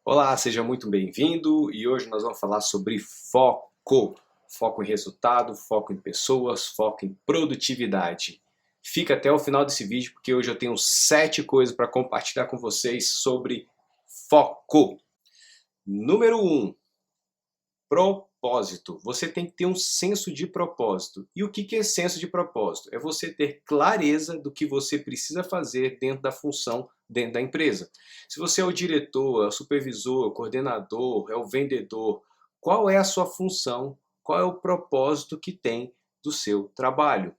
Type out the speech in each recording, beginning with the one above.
Olá, seja muito bem-vindo e hoje nós vamos falar sobre foco. Foco em resultado, foco em pessoas, foco em produtividade. Fica até o final desse vídeo porque hoje eu tenho 7 coisas para compartilhar com vocês sobre foco. Número 1, propósito. Você tem que ter um senso de propósito. E o que é senso de propósito? É você ter clareza do que você precisa fazer dentro da função, dentro da empresa. Se você é o diretor, é o supervisor, é o coordenador, é o vendedor, qual é a sua função? Qual é o propósito que tem do seu trabalho?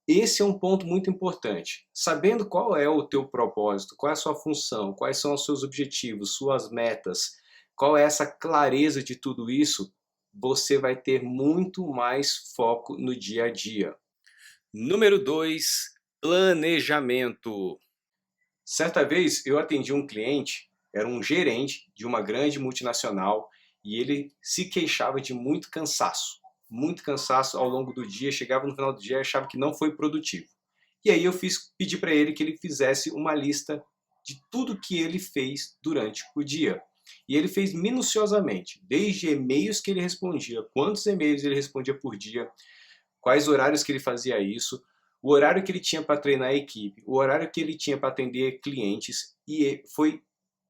Esse é um ponto muito importante. Sabendo qual é o teu propósito, qual é a sua função, quais são os seus objetivos, suas metas, qual é essa clareza de tudo isso, você vai ter muito mais foco no dia a dia. Número 2, planejamento. Certa vez eu atendi um cliente, era um gerente de uma grande multinacional e ele se queixava de muito cansaço ao longo do dia, chegava no final do dia e achava que não foi produtivo. E aí eu pedi para ele que ele fizesse uma lista de tudo que ele fez durante o dia. E ele fez minuciosamente, desde e-mails que ele respondia, quantos e-mails ele respondia por dia, quais horários que ele fazia isso, o horário que ele tinha para treinar a equipe, o horário que ele tinha para atender clientes, e foi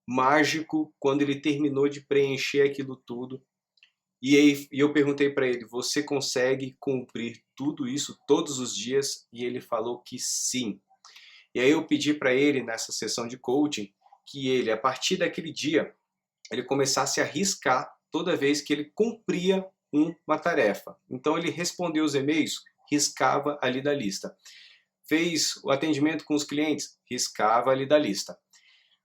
mágico quando ele terminou de preencher aquilo tudo. E aí eu perguntei para ele: você consegue cumprir tudo isso todos os dias? E ele falou que sim. E aí eu pedi para ele nessa sessão de coaching que ele, a partir daquele dia, ele começasse a riscar toda vez que ele cumpria uma tarefa. Então ele respondeu os e-mails, riscava ali da lista. Fez o atendimento com os clientes, riscava ali da lista.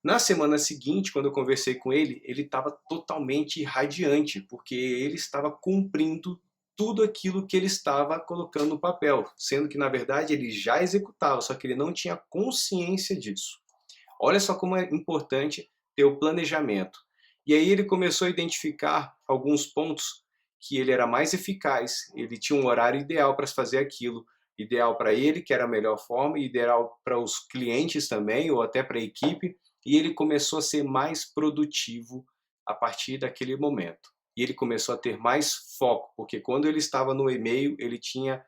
Na semana seguinte, quando eu conversei com ele estava totalmente radiante, porque ele estava cumprindo tudo aquilo que ele estava colocando no papel, sendo que na verdade ele já executava, só que ele não tinha consciência disso. Olha só como é importante ter o planejamento. E aí ele começou a identificar alguns pontos que ele era mais eficaz, ele tinha um horário ideal para fazer aquilo, ideal para ele, que era a melhor forma, e ideal para os clientes também, ou até para a equipe, e ele começou a ser mais produtivo a partir daquele momento. E ele começou a ter mais foco, porque quando ele estava no e-mail, ele tinha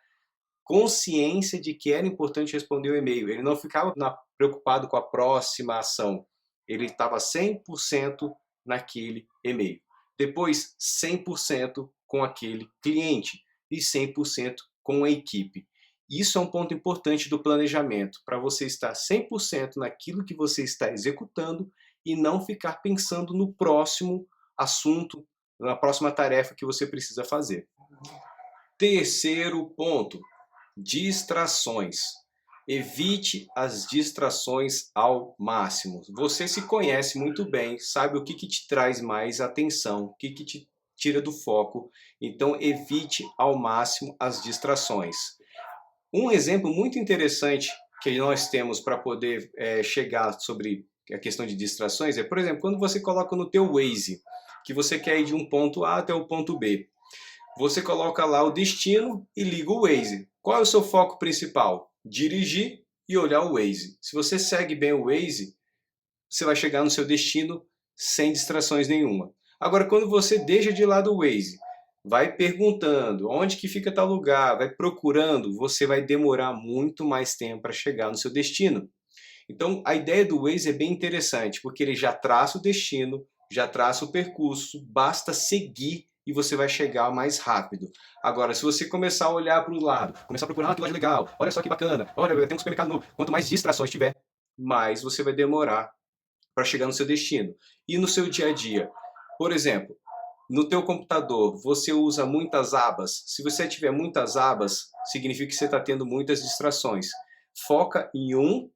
consciência de que era importante responder o e-mail. Ele não ficava preocupado com a próxima ação. Ele estava 100% naquele e-mail. Depois, 100% com aquele cliente e 100% com a equipe. Isso é um ponto importante do planejamento, para você estar 100% naquilo que você está executando e não ficar pensando no próximo assunto, na próxima tarefa que você precisa fazer. Terceiro ponto, distrações. Evite as distrações ao máximo. Você se conhece muito bem, sabe o que te traz mais atenção, o que te tira do foco. Então, evite ao máximo as distrações. Um exemplo muito interessante que nós temos para poder chegar sobre a questão de distrações é, por exemplo, quando você coloca no teu Waze, que você quer ir de um ponto A até o ponto B. Você coloca lá o destino e liga o Waze. Qual é o seu foco principal? Dirigir e olhar o Waze. Se você segue bem o Waze, você vai chegar no seu destino sem distrações nenhuma. Agora, quando você deixa de lado o Waze, vai perguntando onde que fica tal lugar, vai procurando, você vai demorar muito mais tempo para chegar no seu destino. Então, a ideia do Waze é bem interessante, porque ele já traça o destino, já traça o percurso, basta seguir e você vai chegar mais rápido. Agora, se você começar a olhar para o lado, começar a procurar, que loja legal, olha só que bacana, olha, eu tenho um supermercado novo. Quanto mais distrações tiver, mais você vai demorar para chegar no seu destino. E no seu dia a dia, por exemplo, no teu computador, você usa muitas abas. Se você tiver muitas abas, significa que você está tendo muitas distrações. Foca em um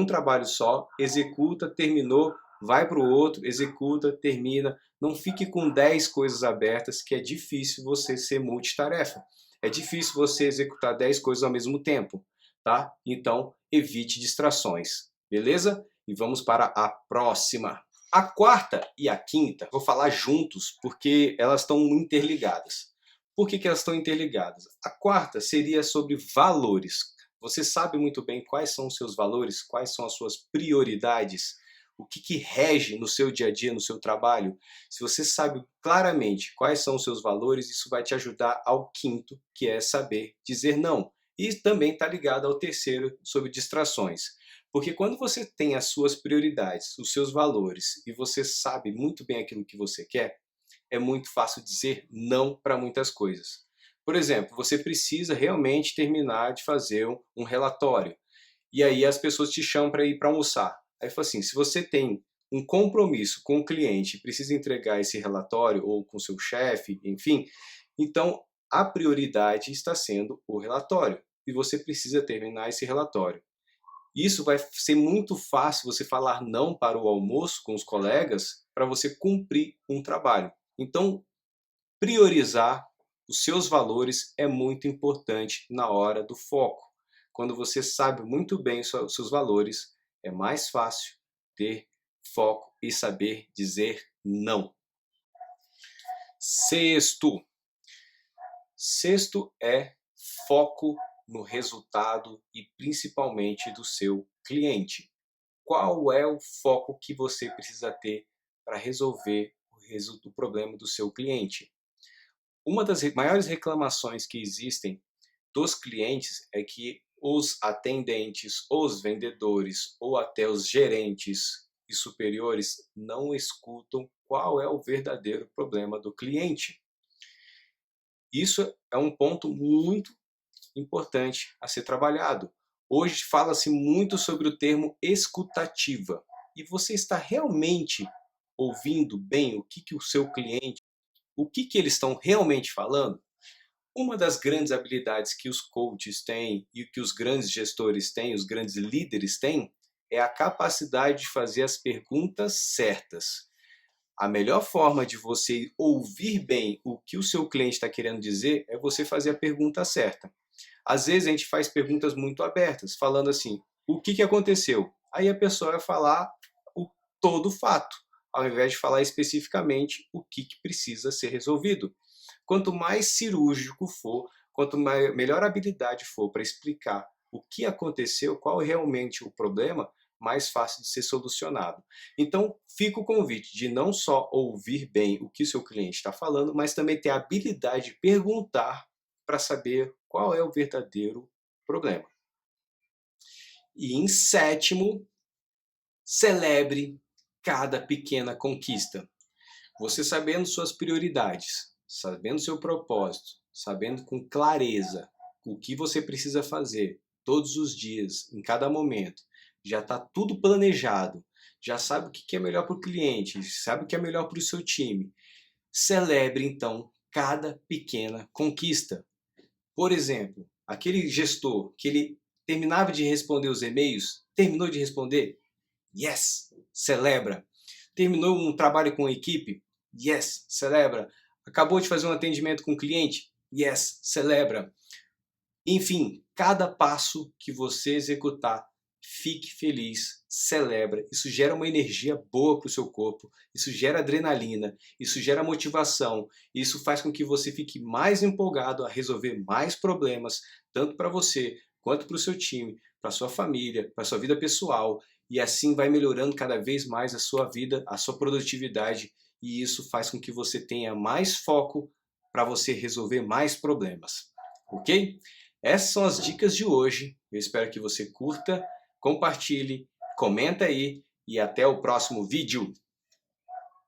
trabalho só, executa, terminou, vai para o outro, executa, termina. Não fique com 10 coisas abertas, que é difícil você ser multitarefa. É difícil você executar 10 coisas ao mesmo tempo, tá? Então, evite distrações, beleza? E vamos para a próxima. A quarta e a quinta, vou falar juntos, porque elas estão interligadas. Por que elas estão interligadas? A quarta seria sobre valores. Você sabe muito bem quais são os seus valores, quais são as suas prioridades, o que que rege no seu dia a dia, no seu trabalho, se você sabe claramente quais são os seus valores, isso vai te ajudar ao quinto, que é saber dizer não. E também está ligado ao terceiro, sobre distrações. Porque quando você tem as suas prioridades, os seus valores, e você sabe muito bem aquilo que você quer, é muito fácil dizer não para muitas coisas. Por exemplo, você precisa realmente terminar de fazer um relatório. E aí as pessoas te chamam para ir para almoçar. Aí fala assim, se você tem um compromisso com o cliente e precisa entregar esse relatório, ou com seu chefe, enfim, então a prioridade está sendo o relatório. E você precisa terminar esse relatório. Isso vai ser muito fácil você falar não para o almoço com os colegas para você cumprir um trabalho. Então, priorizar os seus valores é muito importante na hora do foco. Quando você sabe muito bem os seus valores, é mais fácil ter foco e saber dizer não. Sexto é foco no resultado e principalmente do seu cliente. Qual é o foco que você precisa ter para resolver o problema do seu cliente? Uma das maiores reclamações que existem dos clientes é que os atendentes, os vendedores ou até os gerentes e superiores não escutam qual é o verdadeiro problema do cliente. Isso é um ponto muito importante a ser trabalhado. Hoje fala-se muito sobre o termo escutativa. E você está realmente ouvindo bem o que o seu cliente, o que eles estão realmente falando? Uma das grandes habilidades que os coaches têm e que os grandes gestores têm, os grandes líderes têm, é a capacidade de fazer as perguntas certas. A melhor forma de você ouvir bem o que o seu cliente está querendo dizer é você fazer a pergunta certa. Às vezes a gente faz perguntas muito abertas, falando assim, o que aconteceu? Aí a pessoa vai falar todo o fato, ao invés de falar especificamente o que precisa ser resolvido. Quanto mais cirúrgico for, quanto melhor habilidade for para explicar o que aconteceu, qual é realmente o problema, mais fácil de ser solucionado. Então, fica o convite de não só ouvir bem o que o seu cliente está falando, mas também ter a habilidade de perguntar para saber qual é o verdadeiro problema. E em sétimo, celebre cada pequena conquista. Você sabendo suas prioridades, sabendo seu propósito, sabendo com clareza o que você precisa fazer todos os dias, em cada momento, já está tudo planejado, já sabe o que é melhor para o cliente, sabe o que é melhor para o seu time. Celebre então cada pequena conquista. Por exemplo, aquele gestor que ele terminava de responder os e-mails, terminou de responder? Yes! Celebra. Terminou um trabalho com a equipe? Yes! Celebra. Acabou de fazer um atendimento com o cliente? Yes! Celebra. Enfim, cada passo que você executar, fique feliz, celebra. Isso gera uma energia boa para o seu corpo, isso gera adrenalina, isso gera motivação, isso faz com que você fique mais empolgado a resolver mais problemas, tanto para você, quanto para o seu time, para a sua família, para a sua vida pessoal, e assim vai melhorando cada vez mais a sua vida, a sua produtividade, e isso faz com que você tenha mais foco para você resolver mais problemas, ok? Essas são as dicas de hoje. Eu espero que você curta, compartilhe, comenta aí e até o próximo vídeo.